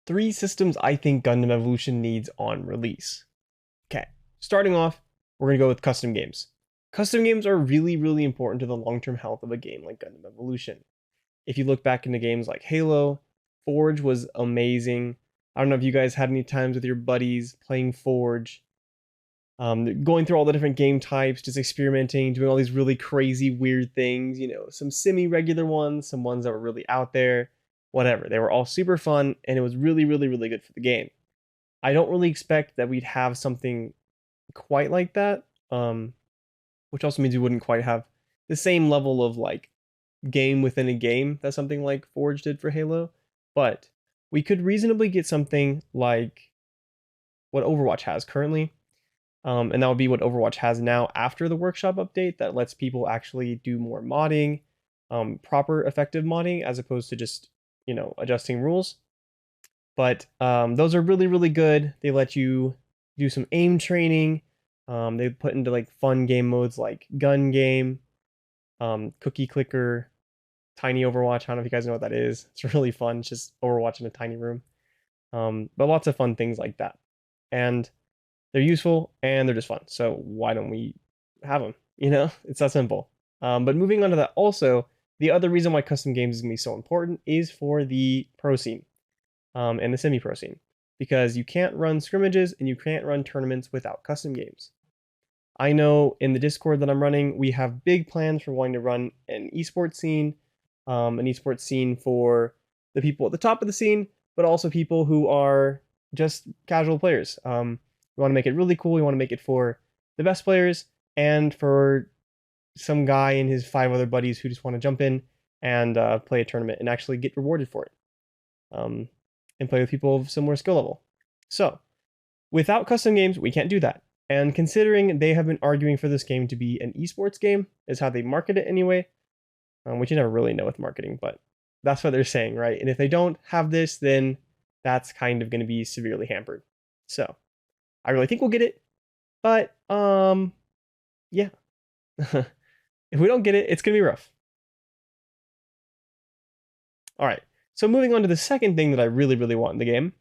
Three systems I think Gundam Evolution needs on release. Okay, starting off, we're going to go with custom games. Custom games are really, really important to the long-term health of a game like Gundam Evolution. If you look back into games like Halo, Forge was amazing. I don't know if you guys had any times with your buddies playing Forge, going through all the different game types, just experimenting, doing all these really crazy, weird things. Some semi-regular ones, some ones that were really out there, whatever. They were all super fun, and it was really, really, really good for the game. I don't really expect that we'd have something quite like that, which also means we wouldn't quite have the same level of like game within a game that something like Forge did for Halo, but we could reasonably get something like what Overwatch has currently. And that would be what Overwatch has now after the workshop update that lets people actually do more modding, proper effective modding, as opposed to just, adjusting rules. But those are really, really good. They let you do some aim training. They put into like fun game modes like gun game, cookie clicker, tiny Overwatch. I don't know if you guys know what that is. It's really fun. It's just Overwatch in a tiny room. But lots of fun things like that. And they're useful and they're just fun. So why don't we have them? It's that simple. But moving on to that, also, the other reason why custom games is going to be so important is for the pro scene and the semi-pro scene. Because you can't run scrimmages and you can't run tournaments without custom games. I know in the Discord that I'm running, we have big plans for wanting to run an esports scene for the people at the top of the scene, but also people who are just casual players. We want to make it really cool. We want to make it for the best players and for some guy and his 5 other buddies who just want to jump in and play a tournament and actually get rewarded for it. And play with people of similar skill level. So, without custom games, we can't do that. And considering they have been arguing for this game to be an esports game, is how they market it anyway, which you never really know with marketing, but that's what they're saying, right? And if they don't have this, then that's kind of going to be severely hampered. So, I really think we'll get it, but yeah. If we don't get it, it's going to be rough. All right. So moving on to the second thing that I really, really want in the game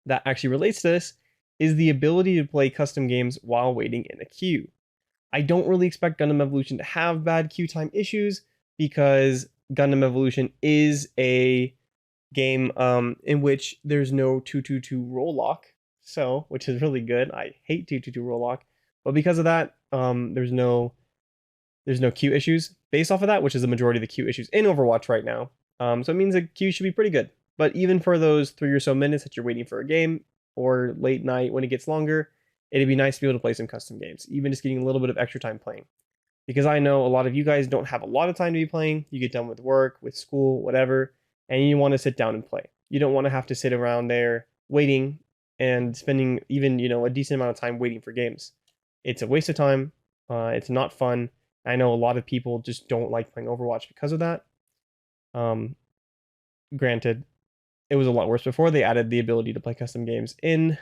that actually relates to this is the ability to play custom games while waiting in a queue. I don't really expect Gundam Evolution to have bad queue time issues because Gundam Evolution is a game in which there's no 222 roll lock, so which is really good. I hate 222 roll lock, but because of that, there's no queue issues based off of that, which is the majority of the queue issues in Overwatch right now. So it means the queue should be pretty good. But even for those 3 or so minutes that you're waiting for a game, or late night when it gets longer, it'd be nice to be able to play some custom games, even just getting a little bit of extra time playing. Because I know a lot of you guys don't have a lot of time to be playing. You get done with work, with school, whatever, and you want to sit down and play. You don't want to have to sit around there waiting and spending even, a decent amount of time waiting for games. It's a waste of time. It's not fun. I know a lot of people just don't like playing Overwatch because of that. Granted, it was a lot worse before they added the ability to play custom games in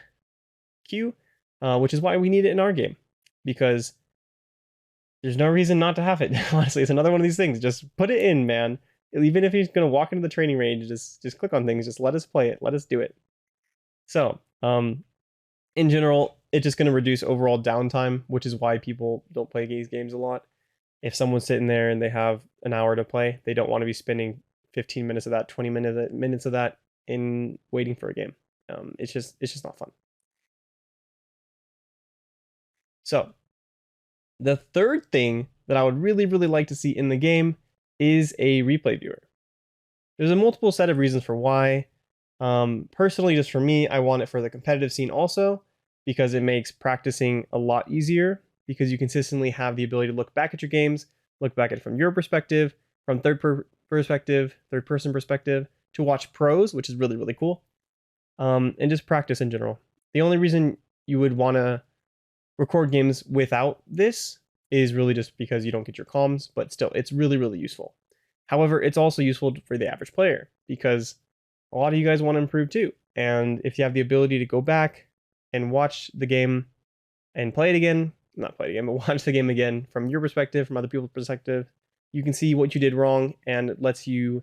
queue, which is why we need it in our game, because there's no reason not to have it. Honestly, it's another one of these things. Just put it in, man. Even if he's gonna walk into the training range, just click on things. Just let us play it. Let us do it. So, in general, it's just gonna reduce overall downtime, which is why people don't play these games a lot. If someone's sitting there and they have an hour to play, they don't want to be spending 15 minutes of that, 20 minutes of that in waiting for a game. It's just not fun. So, the third thing that I would really, really like to see in the game is a replay viewer. There's a multiple set of reasons for why. Personally, just for me, I want it for the competitive scene also, because it makes practicing a lot easier, because you consistently have the ability to look back at your games, look back at it from your perspective, from third person perspective, to watch pros, which is really, really cool, and just practice in general. The only reason you would want to record games without this is really just because you don't get your comms, but still, it's really, really useful. However, it's also useful for the average player because a lot of you guys want to improve too. And if you have the ability to go back and watch the game and play it again, not play it again, but watch the game again from your perspective, from other people's perspective, you can see what you did wrong, and it lets you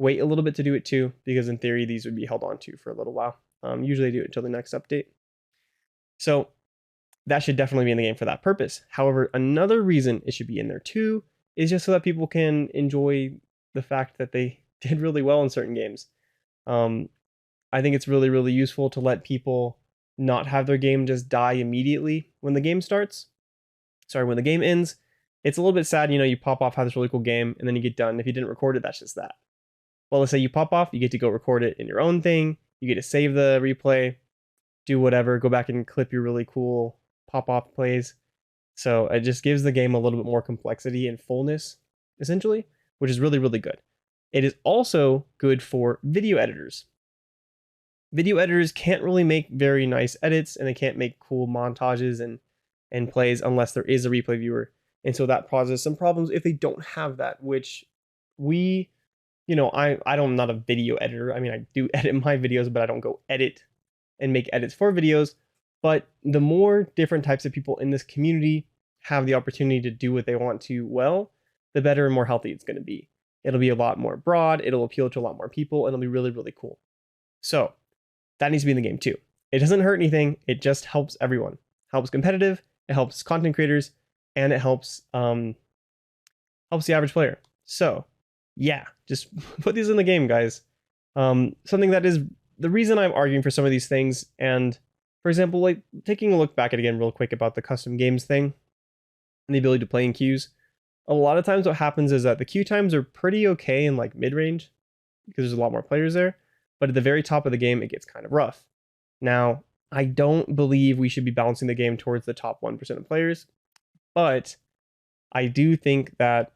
wait a little bit to do it too, because in theory, these would be held on to for a little while. Usually do it until the next update. So that should definitely be in the game for that purpose. However, another reason it should be in there too is just so that people can enjoy the fact that they did really well in certain games. I think it's really, really useful to let people not have their game just die immediately when the game starts. Sorry, when the game ends. It's a little bit sad, you pop off, have this really cool game, and then you get done. If you didn't record it, that's just that. Well, let's say you pop off, you get to go record it in your own thing. You get to save the replay, do whatever, go back and clip your really cool pop-off plays. So it just gives the game a little bit more complexity and fullness, essentially, which is really, really good. It is also good for video editors. Video editors can't really make very nice edits, and they can't make cool montages and plays unless there is a replay viewer. And so that causes some problems if they don't have that, which I'm not a video editor. I mean, I do edit my videos, but I don't go edit and make edits for videos. But the more different types of people in this community have the opportunity to do what they want to well, the better and more healthy it's going to be. It'll be a lot more broad. It'll appeal to a lot more people, and it'll be really, really cool. So that needs to be in the game too. It doesn't hurt anything. It just helps everyone. Helps competitive. It helps content creators. And it helps the average player. So yeah, just put these in the game, guys. Something that is the reason I'm arguing for some of these things. And for example, like taking a look back at again real quick about the custom games thing and the ability to play in queues. A lot of times what happens is that the queue times are pretty okay in like mid-range because there's a lot more players there. But at the very top of the game, it gets kind of rough. Now, I don't believe we should be balancing the game towards the top 1% of players. But I do think that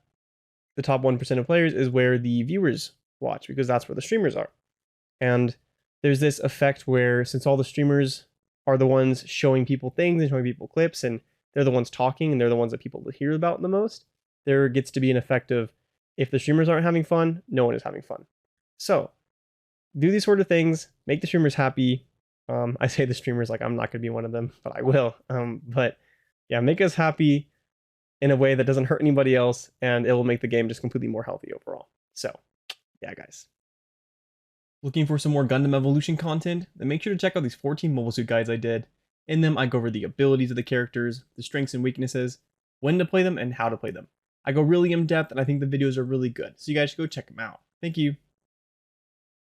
the top 1% of players is where the viewers watch, because that's where the streamers are. And there's this effect where since all the streamers are the ones showing people things and showing people clips, and they're the ones talking and they're the ones that people hear about the most, there gets to be an effect of if the streamers aren't having fun, no one is having fun. So do these sort of things, make the streamers happy. I say the streamers like I'm not going to be one of them, but I will. But yeah, make us happy in a way that doesn't hurt anybody else, and it will make the game just completely more healthy overall. So, yeah, guys. Looking for some more Gundam Evolution content? Then make sure to check out these 14 mobile suit guides I did. In them, I go over the abilities of the characters, the strengths and weaknesses, when to play them, and how to play them. I go really in depth, and I think the videos are really good, so you guys should go check them out. Thank you.